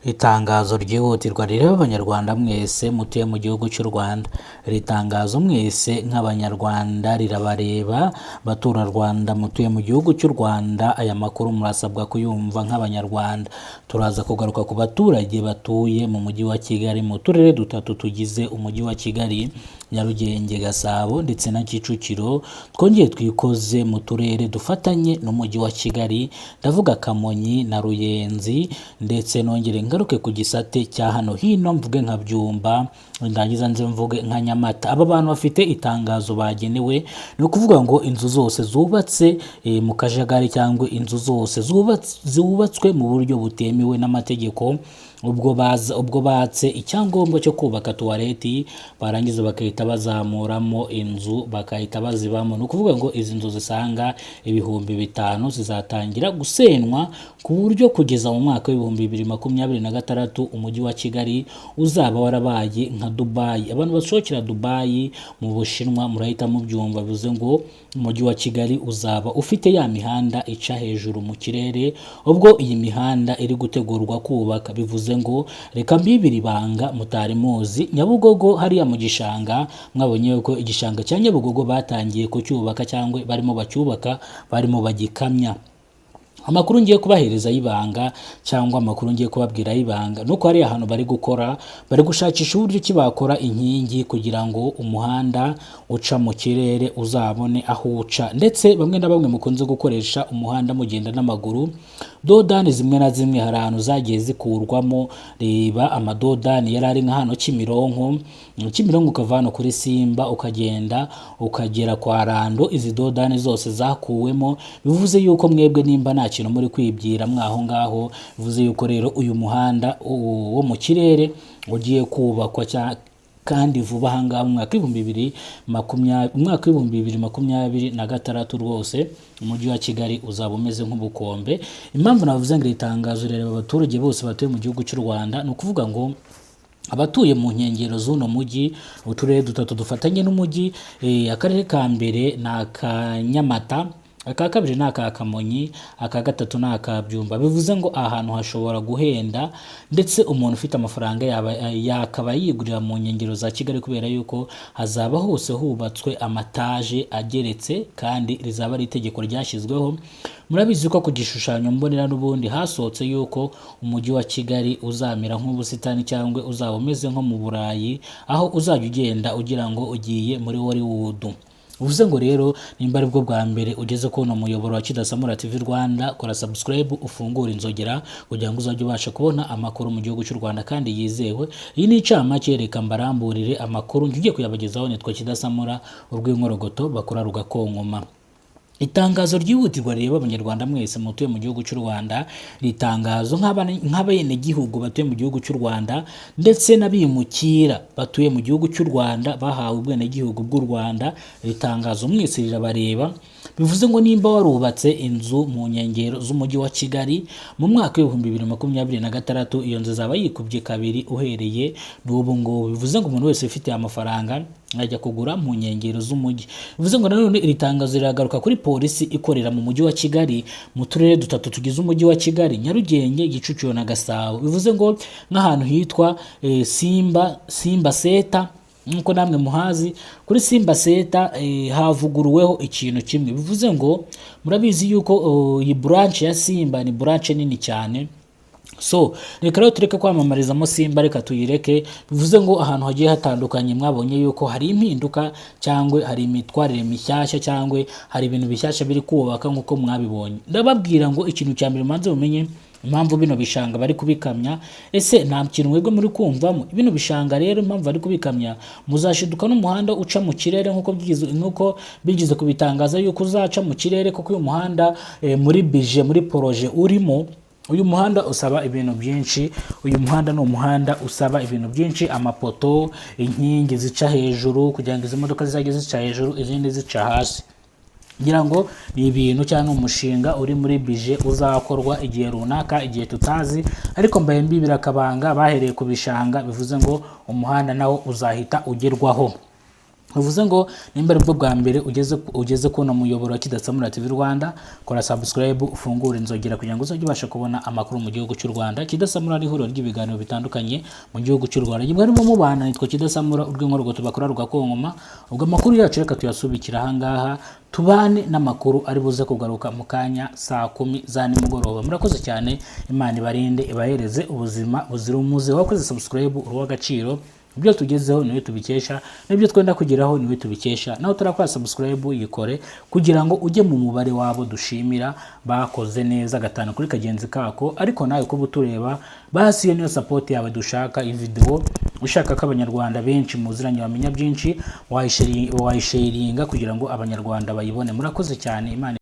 Itangazo ryihutirwa rireba abanyarwanda mwese mutuye mu gihugu cy'u Rwanda. Iri tangazo mwese nk'abanyarwanda rirabareba, baturarwanda mutuye mu gihugu cy'u Rwanda. Aya makuru murasabwa kuyumva nk'abanyarwanda. Turaza kugaruka ku baturage batuye mu mujyi wa Kigali, mu turere dutatu tugize umujyi wa Kigali: Nyarugenge, Gasabo ndetse na Kicukiro. Twongeye twikoze mu turere dufatanye n'umujyi wa Kigali, ndavuga Kamonyi na Ruyenzi, ndetse nongere ngaruke ku gisate cya hano hino mvuge nka Byumba, ndangiza nze mvuge nka Nyamata. Aba bantu bafite itangazo bagenewe, ni ukuvuga ngo inzu zose zubatse mu kajagari cyangwa inzu zose zubatswe mu buryo butemewe n'amategeko, ubwo batse icyangombwa cyo kubaka tuwareti barangiza bakahita bazamuramo inzu bakahita bazibamo. Ni ukuvuga ngo izi nzu zisanga 5,000 zizatangira gusenwa, ku buryo kugeza mu mwaka w'ibihumbi 2026 umujyi wa Kigali uzaba warabaye nka Dubai. Abantu bashokera Dubai mu Bushinwa murahita mubyumva, bivuze ngo umujyi wa Kigali uzaba ufite ya mihanda ica hejuru mu kirere. Ubwo iyi mihanda iri gutegurwa kubaka, bivuze ngo reka mbibiri banga mutari muzi, Nyabugogo hariya mu gishanga, mwabonye ko igishanga cya Nyabugogo batangiye kucyubaka cyangwa barimo bacyubaka, barimo bagikamya. Amakuru ngiye kubahereza y'ibanga cyangwa amakuru ngiye kubabwira y'ibanga nuko hari ahantu bari gukora, bari gushakisha uburyo ki bakora inkingi kugira ngo umuhanda uca mu kirere uzabone aho uca. Ndetse bamwe na bamwe mukunze gukoresha umuhanda mugenda n'amaguru, dodani zimwe na zimwe hari ahantu zagiye zikurwamo. Reba amadodani yari ari nka hano Kimironko ukava hano kuri Simba ukagenda ukagera kwa Rando, izi dodani zose zakuwemo. Bivuze yuko mwebwe nimba nta kintu muri kwibyira mwaho ngaho, bivuze yuko rero uyu muhanda wo mu kirere ugiye kubakwa kandi vuba aha ngaha mu mwaka w'ibihumbi 2026 rwose umujyi wa Kigali uzaba umeze nk'ubukombe. Impamvu navuze ngo iri tangazo rireba abaturage bose batuye mu gihugu cy'u Rwanda, ni ukuvuga ngo abatuye mu nkengero z'uno mujyi, uturere dutatu dufatanye n'umujyi, akarere ka mbere ni aka Nyamata, aka kabiri ni aka Kamonyi, aka gatatu ni aka Byumba. Bivuze ngo ahantu hashobora guhenda, ndetse umuntu ufite amafaranga yakaba yigurira mu nkengero za Kigali, kubera yuko hazaba hose hubatswe amataje ageretse, kandi rizaba ari itegeko ryashyizweho. Murabizi ko ku gishushanyo mbonera n'ubundi hasohotse yuko umujyi wa Kigali uzamera nk'ubusitani cyangwa uzaba umeze nko mu Burayi, aho uzajya ugenda ugira ngo ugiye muri Hollywood. Uvuze ngo rero nimba ari bwo bwa mbere ugeze ko no muyoboro wa Kidasamura TV Rwanda, kora subscribe ufungura inzogera kugira ngo uzajye ubasha kubona amakuru mu gihugu cy'u Rwanda kandi yizewe. Iyi ni icamake, reka mbaramburire amakuru ngiye kuyabagezaho. Nitwa Kidasamura, urw'inkorogoto bakora rugakonkoma. Itangazo ryihutirwa reba abanyarwanda mwese mutuye mu gihugu cy'u Rwanda. Ritangazo nk'abene gihugu batuye mu gihugu cy'u Rwanda, ndetse n'abimukira batuye mu gihugu cy'u Rwanda bahawe ubwene gihugu bw'u Rwanda. Ritangazo mwese rirabareba. Bivuze ngo nimba warubatse inzu mu nkengero z'umujyi wa Kigali mu mwaka w'ibihumbi 2026, iyo nzu zaba yikubye kabiri uhereye n'ubu ngubu. Bivuze ngo umuntu wese ufite amafaranga ajya kugura mu nkengero z'umujyi. Bivuze ngo nanone iri tangazo riragaruka kuri polisi ikorera mu mujyi wa Kigali, mu turere dutatu tugize umujyi wa Kigali: Nyarugenge, Kicukiro na Gasabo. Bivuze ngo nk'ahantu hitwa Simba Seta, nkuko namwe muhazi, kuri Simba Seta havuguruweho ikintu kimwe. Bivuze ngo murabizi yuko iyi branch ya Simba ni branch nini cyane. So reka rero tureke kwamamarizamo Simba, reka tuyireke. Bivuze ngo ahantu hagiye hatandukanye mwabonye yuko hari impinduka cyangwa hari imitwarire mishyashya cyangwa hari ibintu bishyashya biri kubaka nkuko mwabibonye. Ndababwira ngo ikintu cya mbere manze mumenye impamvu bino bishanga bari kubikamya. Ese nta kintu mwebwe muri kumvamo bino bishanga? Rero impamvu bari kubikamya, muzashiduka n'umuhanda uca mu kirere nkuko bigize kubitangaza yuko uzaca mu kirere, kuko uyu muhanda muri projet urimo, uyu muhanda usaba ibintu byinshi. Uyu muhanda ni umuhanda usaba ibintu byinshi: amapoto, inkingi zica hejuru kugira ngo izi modoka zizajye zica hejuru, izindi zica hasi. Ngira ngo ni ibintu cyangwa umushinga uri muri budget uzakorwa igihe runaka, igihe tutazi, ariko mbaye mbibira akabanga bahereye ku bishanga. Bivuze ngo umuhanda nawo uzahita ugerwaho. bivuze ngo nimba ari bwo bwa mbere ugeze kuno muyoboro wa Kidasamura TV Rwanda, kora subscribe ufungure inzogera kugira ngo uzajye ubasha kubona amakuru mu gihugu cy'u Rwanda. Kidasamura ari ihuriro ry'ibiganiro bitandukanye mu gihugu cy'u Rwanda. Nyimwe arimo mubana nitwa Kidasamura, urw'inkuru tubakora rugakongoma. Ubwo amakuru yacu reka tuyasubikira ahangaha, tubane n'amakuru ari buze kugaruka mu kanya saa 10 za nimugoroba. Murakoze cyane, Imana ibarinde ibahereze ubuzima buzira umuze. Wakoze subscribe uruwa gaciro, ibyo tugezeho niwe tubikesha, n'ibyo twenda kugeraho niwe tubikesha. Naho turakora subscribe yikore kugira ngo ujye mu mubare wabo dushimira bakoze neza gatanu kuri kagenzi kako. Ariko nawe ko butureba basi niyo support yawe dushaka. Iyi video ushaka ko abanyarwanda benshi muziranye bamenya byinshi, wayisharinga kugira ngo abanyarwanda bayibone. Murakoze cyane, Imana